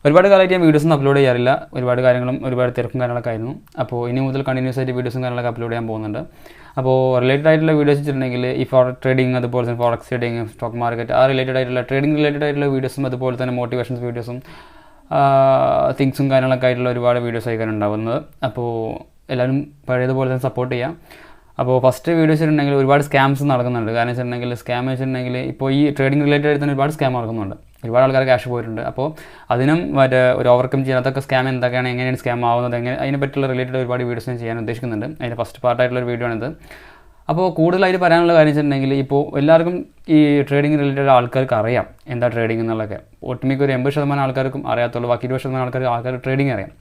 ഒരുപാട് കാലമായിട്ട് ഞാൻ വീഡിയോസൊന്നും അപ്ലോഡ് ചെയ്യാറില്ല. ഒരുപാട് കാര്യങ്ങളും ഒരുപാട് തിരക്കും കാര്യങ്ങളൊക്കെ ആയിരുന്നു. അപ്പോൾ ഇനി മുതൽ കണ്ടിന്യൂസ് ആയിട്ട് വീഡിയോസും കാര്യങ്ങളൊക്കെ അപ്ലോഡ് ചെയ്യാൻ പോകുന്നുണ്ട്. അപ്പോൾ റിലേറ്റഡ് ആയിട്ടുള്ള വീഡിയോസ് വെച്ചിട്ടുണ്ടെങ്കിൽ ഈ ട്രേഡിംഗ്, അതുപോലെ തന്നെ ഫോറക്സ് ട്രേഡിംഗ്, സ്റ്റോക്ക് മാർക്കറ്റ്, ആ റിലേറ്റഡ് ആയിട്ടുള്ള ട്രേഡിംഗ് റിലേറ്റഡ് ആയിട്ടുള്ള വീഡിയോസും, അതുപോലെ തന്നെ മോട്ടിവേഷൻസ് വീഡിയോസും തിങ്സും കാര്യങ്ങളൊക്കെ ആയിട്ടുള്ള ഒരുപാട് വീഡിയോസ് ആയിരിക്കും ഉണ്ടാകുന്നത്. അപ്പോൾ എല്ലാവരും പഴയതുപോലെ തന്നെ സപ്പോർട്ട് ചെയ്യാം. അപ്പോൾ ഫസ്റ്റ് വീഡിയോസ് വെച്ചിട്ടുണ്ടെങ്കിൽ ഒരുപാട് സ്കാംസ് നടക്കുന്നുണ്ട്. കാരണം വെച്ചിട്ടുണ്ടെങ്കിൽ സ്കാം വെച്ചിട്ടുണ്ടെങ്കിൽ ഇപ്പോൾ ഈ ട്രേഡിംഗ് റിലേറ്റഡ് ആയിട്ട് തന്നെ ഒരുപാട് സ്കാം നടക്കുന്നുണ്ട്. ഒരുപാട് ആൾക്കാർ ക്യാഷ് പോയിട്ടുണ്ട്. അപ്പോൾ അതിനും ഒരു ഓവർകം ചെയ്യാൻ അതൊക്കെ സ്കാം എന്തൊക്കെയാണ്, എങ്ങനെയാണ് സ്കാം ആവുന്നത്, അതിനെ പറ്റിയുള്ള റിലേറ്റഡ് ഒരുപാട് വീഡിയോസ് ഞാൻ ചെയ്യാൻ ഉദ്ദേശിക്കുന്നുണ്ട്. അതിൻ്റെ ഫസ്റ്റ് പാർട്ടായിട്ടുള്ളൊരു വീഡിയോ ആണിത്. അപ്പോൾ കൂടുതലായിട്ട് പറയാനുള്ള കാര്യം വെച്ചിട്ടുണ്ടെങ്കിൽ ഇപ്പോൾ എല്ലാവർക്കും ഈ ട്രേഡിംഗ് റിലേറ്റഡ് ആൾക്കാർക്ക് അറിയാം എന്താ ട്രേഡിംഗ് എന്നുള്ളതൊക്കെ. ഒട്ടുമിക്ക ഒരു 80% ആൾക്കാർക്കും അറിയാത്തുള്ളൂ. ബാക്കി 20% ആൾക്കാർ ട്രേഡിംഗ് അറിയാം.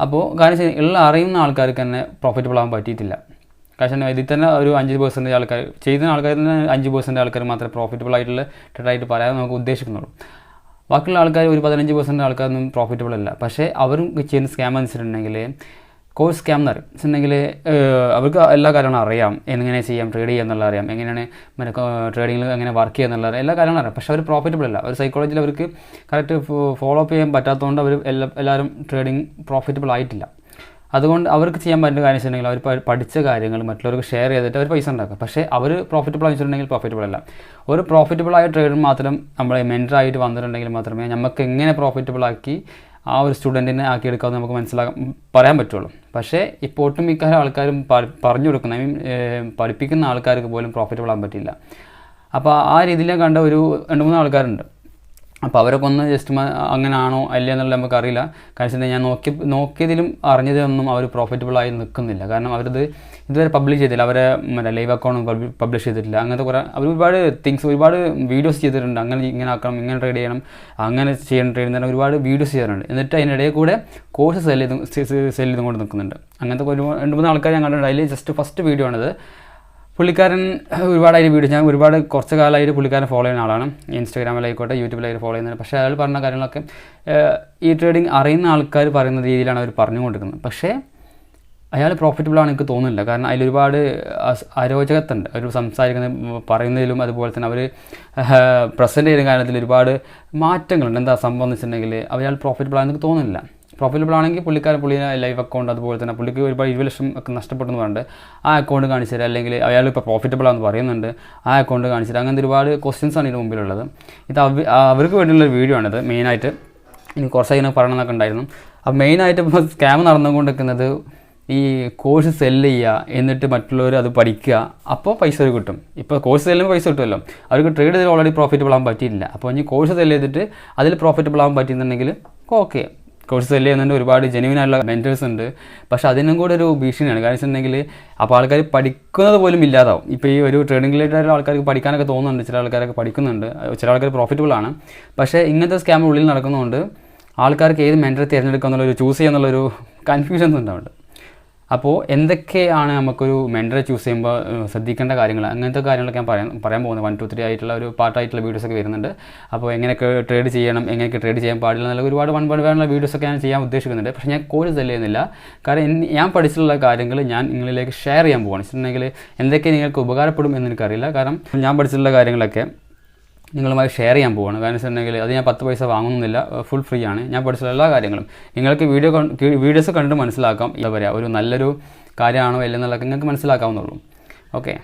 അപ്പോൾ കാര്യം വെച്ചാൽ അറിയുന്ന ആൾക്കാർക്ക് തന്നെ പ്രോഫിറ്റബിൾ ആകാൻ പറ്റിയിട്ടില്ല. കാരണം ഇതിൽ തന്നെ ഒരു 5% ആൾക്കാർ ചെയ്യുന്ന ആൾക്കാർ തന്നെ 5% ആൾക്കാർ മാത്രമേ പ്രോഫിറ്റബിൾ ആയിട്ടുള്ള ട്രേഡായിട്ട് പറയാൻ നമുക്ക് ഉദ്ദേശിക്കുന്നുള്ളൂ. ബാക്കിയുള്ള ആൾക്കാർ ഒരു 15% ആൾക്കാരൊന്നും പ്രോഫിറ്റബിൾ അല്ല. പക്ഷേ അവരും ചെയ്യുന്ന സ്കാം എന്ന് വെച്ചിട്ടുണ്ടെങ്കിൽ കോഴ്സ് സ്കാം എന്ന് പറയും. വെച്ചിട്ടുണ്ടെങ്കിൽ അവർക്ക് എല്ലാ കാര്യങ്ങളും അറിയാം, എങ്ങനെ ചെയ്യാം, ട്രേഡ് ചെയ്യുക എന്നുള്ള അറിയാം, എങ്ങനെയാണ് ട്രേഡിങ്ങിൽ എങ്ങനെ വർക്ക് ചെയ്യുക എന്നുള്ള എല്ലാ കാര്യങ്ങളും അറിയാം. പക്ഷേ അവർ പ്രോഫിറ്റബിൾ അല്ല. ഒരു സൈക്കോളജിയിൽ അവർക്ക് കറക്റ്റ് ഫോളോ അപ്പ് ചെയ്യാൻ പറ്റാത്തതുകൊണ്ട് അവർ എല്ലാവരും ട്രേഡിങ് പ്രോഫിറ്റബിൾ ആയിട്ടില്ല. അതുകൊണ്ട് അവർക്ക് ചെയ്യാൻ പറ്റുന്ന കാര്യം വെച്ചിട്ടുണ്ടെങ്കിൽ അവർ പഠിച്ച കാര്യങ്ങൾ മറ്റുള്ളവർക്ക് ഷെയർ ചെയ്തിട്ട് അവർ പൈസ ഉണ്ടാക്കുക. പക്ഷേ അവർ പ്രോഫിറ്റബിൾ ആയിട്ടുണ്ടെങ്കിൽ പ്രോഫിറ്റബിൾ അല്ല. ഒരു പ്രോഫിറ്റബിളായ ട്രേഡർ മാത്രം നമ്മളെ മെൻറ്ററായിട്ട് വന്നിട്ടുണ്ടെങ്കിൽ മാത്രമേ നമുക്ക് എങ്ങനെ പ്രോഫിറ്റബിൾ ആക്കി ആ ഒരു സ്റ്റുഡൻറ്റിനെ ആക്കിയെടുക്കാമെന്ന് നമുക്ക് പറയാൻ പറ്റുള്ളൂ. പക്ഷേ ഇപ്പോൾ ഒട്ടുമിക്ക ആൾക്കാരും പറഞ്ഞു കൊടുക്കുന്ന പഠിപ്പിക്കുന്ന ആൾക്കാർക്ക് പോലും പ്രോഫിറ്റബിൾ ആകാൻ പറ്റില്ല. അപ്പോൾ ആ രീതിയിൽ കണ്ട ഒരു 2-3 ആൾക്കാരുണ്ട്. അപ്പോൾ അവരൊക്കെ ഒന്ന് ജസ്റ്റ് അങ്ങനെയാണോ അല്ല എന്നുള്ളത് നമുക്കറിയില്ല. കാരണം ഞാൻ നോക്കിയതിലും അറിഞ്ഞതൊന്നും അവർ പ്രോഫിറ്റബിളായി നിൽക്കുന്നില്ല. കാരണം അവരത് ഇതുവരെ പബ്ലിഷ് ചെയ്തില്ല. അവരെ ലൈവ് അക്കൗണ്ട് പബ്ലിഷ് ചെയ്തിട്ടില്ല. അങ്ങനത്തെ കുറേ അവർ ഒരുപാട് ഒരുപാട് വീഡിയോസ് ചെയ്തിട്ടുണ്ട്. അങ്ങനെ ഇങ്ങനെ ആക്കണം, ഇങ്ങനെ ട്രേഡ് ചെയ്യണം, അങ്ങനെ ചെയ്യണം, ട്രേഡ് ചെയ്യുന്ന ഒരുപാട് വീഡിയോസ് ചെയ്തിട്ടുണ്ട്. എന്നിട്ട് അതിനിടയിൽ കൂടെ കോഴ്സ് സെല് ചെയ്തുകൊണ്ട് നിൽക്കുന്നുണ്ട്. അങ്ങനത്തെ ഒരു 2-3 ആൾക്കാർ ഞാൻ കണ്ടിട്ടുണ്ട്. അതിൽ ജസ്റ്റ് ഫസ്റ്റ് വീഡിയോ ആണിത്. പുള്ളിക്കാരൻ ഒരുപാടായിട്ട് വീഡിയോ ഞാൻ കുറച്ച് കാലമായിട്ട് പുള്ളിക്കാരൻ ഫോളോ ചെയ്യുന്ന ആളാണ്. ഇൻസ്റ്റാഗ്രാമിലായിക്കോട്ടെ, യൂട്യൂബിലായിട്ട് ഫോളോ ചെയ്യുന്നത്. പക്ഷേ അയാൾ പറഞ്ഞ കാര്യങ്ങളൊക്കെ ഈ ട്രേഡിങ് അറിയുന്ന ആൾക്കാർ പറയുന്ന രീതിയിലാണ് അവർ പറഞ്ഞുകൊണ്ടിരിക്കുന്നത്. പക്ഷേ അയാൾ പ്രോഫിറ്റബിളാണ് എനിക്ക് തോന്നുന്നില്ല. കാരണം അതിലൊരുപാട് അരോചകത്തുണ്ട്. അവർ പറയുന്നതിലും അതുപോലെ തന്നെ അവർ പ്രസൻറ്റ് ചെയ്യുന്ന കാര്യത്തിൽ ഒരുപാട് മാറ്റങ്ങളുണ്ട്. എന്താ സംഭവം എന്ന് വെച്ചിട്ടുണ്ടെങ്കിൽ അയാൾ പ്രോഫിറ്റബിളാണെന്ന് എനിക്ക് തോന്നുന്നില്ല. പ്രോഫിറ്റബിൾ ആണെങ്കിൽ പുള്ളിയുടെ ലൈവ് അക്കൗണ്ട്, അതുപോലെ തന്നെ പുള്ളിക്ക് ഒരുപാട് 20 ലക്ഷം ഒക്കെ നഷ്ടപ്പെട്ടെന്ന് പറഞ്ഞിട്ട് ആ അക്കൗണ്ട് കാണിച്ചു തരാം. അല്ലെങ്കിൽ അയാൾ ഇപ്പോൾ പ്രോഫിറ്റബിൾ ആണെന്ന് പറയുന്നുണ്ട്, ആ അക്കൗണ്ട് കാണിച്ചു തരാം. അങ്ങനത്തെ ഒരുപാട് ക്വസ്റ്റ്യൻസാണ് ഇതിന് മുമ്പിലുള്ളത്. ഇത് അവർക്ക് വേണ്ടിയുള്ളൊരു വീഡിയോ ആണിത്. മെയിനായിട്ട് ഇനി കുറച്ചതിനെ പറയണമെന്നൊക്കെ ഉണ്ടായിരുന്നു. അപ്പോൾ മെയിനായിട്ട് ഇപ്പോൾ സ്കാം നടന്നുകൊണ്ടിരിക്കുന്നത് ഈ കോഴ്സ് സെല്ല് ചെയ്യുക, എന്നിട്ട് മറ്റുള്ളവർ അത് പഠിക്കുക, അപ്പോൾ പൈസ കിട്ടും. ഇപ്പോൾ കോഴ്സ് സെല്ലുമ്പോൾ പൈസ കിട്ടുമല്ലോ. അവർക്ക് ട്രേഡ് ചെയ്ത് ഓൾറെഡി പ്രോഫിറ്റബിൾ ആകാൻ പറ്റിയില്ല. അപ്പോൾ ഇനി കോഴ്സ് സെല്ല് ചെയ്തിട്ട് അതിൽ പ്രോഫിറ്റബിൾ ആകാൻ പറ്റുന്നുണ്ടെങ്കിൽ ഓക്കെ, കോഴ്സ് സെല്ല് ചെയ്യുന്നുണ്ട്. ഒരുപാട് ജെന്യുവിനായിട്ടുള്ള മെൻറ്റേഴ്സ് ഉണ്ട്. പക്ഷേ അതിനും കൂടെ ഒരു ഭീഷണിയാണ്. കാരണം വെച്ചിട്ടുണ്ടെങ്കിൽ അപ്പോൾ ആൾക്കാർ പഠിക്കുന്നത് പോലും ഇല്ലാതാവും. ഇപ്പോൾ ഈ ഒരു ട്രേഡിംഗ് റിലേറ്റഡ് ആൾക്കാർക്ക് പഠിക്കാനൊക്കെ തോന്നുന്നുണ്ട്. ചില ആൾക്കാരൊക്കെ പഠിക്കുന്നുണ്ട്, ചില ആൾക്കാർ പ്രോഫിറ്റബിൾ ആണ്. പക്ഷേ ഇങ്ങനത്തെ സ്കാം ഉള്ളിൽ നടക്കുന്നതുകൊണ്ട് ആൾക്കാർക്ക് ഏത് മെൻറ്ററെ തിരഞ്ഞെടുക്കുക എന്നുള്ളൊരു ചൂസ് ചെയ്യുക എന്നുള്ളൊരു കൺഫ്യൂഷൻസ് ഉണ്ടാവുന്നുണ്ട്. അപ്പോൾ എന്തൊക്കെയാണ് നമുക്കൊരു മെൻറ്ററെ ചൂസ് ചെയ്യുമ്പോൾ ശ്രദ്ധിക്കേണ്ട കാര്യങ്ങൾ, അങ്ങനത്തെ കാര്യങ്ങളൊക്കെ ഞാൻ പറയാൻ പോകുന്നത് 1, 2, 3 ആയിട്ടുള്ള ഒരു പാർട്ടായിട്ടുള്ള വീഡിയോസൊക്കെ വരുന്നുണ്ട്. അപ്പോൾ എങ്ങനെയൊക്കെ ട്രേഡ് ചെയ്യണം, എങ്ങനെയൊക്കെ ട്രേഡ് ചെയ്യാൻ പാടില്ല എന്നുള്ള ഒരുപാട് വൺ വീഡിയോസൊക്കെ ഞാൻ ചെയ്യാൻ ഉദ്ദേശിക്കുന്നുണ്ട്. പക്ഷേ ഞാൻ കോഴ്സ് സെല്ല് ചെയ്യുന്നില്ല. കാരണം ഞാൻ പഠിച്ചിട്ടുള്ള കാര്യങ്ങൾ ഞാൻ നിങ്ങളിലേക്ക് ഷെയർ ചെയ്യാൻ പോവുകയാണ്. വെച്ചിട്ടുണ്ടെങ്കിൽ എന്തൊക്കെ നിങ്ങൾക്ക് ഉപകാരപ്പെടും എന്ന് എനിക്കറിയില്ല. കാരണം ഞാൻ പഠിച്ചിട്ടുള്ള കാര്യങ്ങളൊക്കെ നിങ്ങളുമായി ഷെയർ ചെയ്യാൻ പോവുകയാണ്. കാരണം വെച്ചിട്ടുണ്ടെങ്കിൽ അത് ഞാൻ 10 പൈസ വാങ്ങുന്നില്ല, ഫുൾ ഫ്രീ ആണ്. ഞാൻ പഠിച്ച എല്ലാ കാര്യങ്ങളും നിങ്ങൾക്ക് വീഡിയോസ് കണ്ടിട്ട് മനസ്സിലാക്കാം. എന്താ പറയുക, ഒരു നല്ലൊരു കാര്യമാണോ ഇല്ലെന്നുള്ളതൊക്കെ നിങ്ങൾക്ക് മനസ്സിലാക്കാവുന്നുള്ളൂ. ഓക്കെ.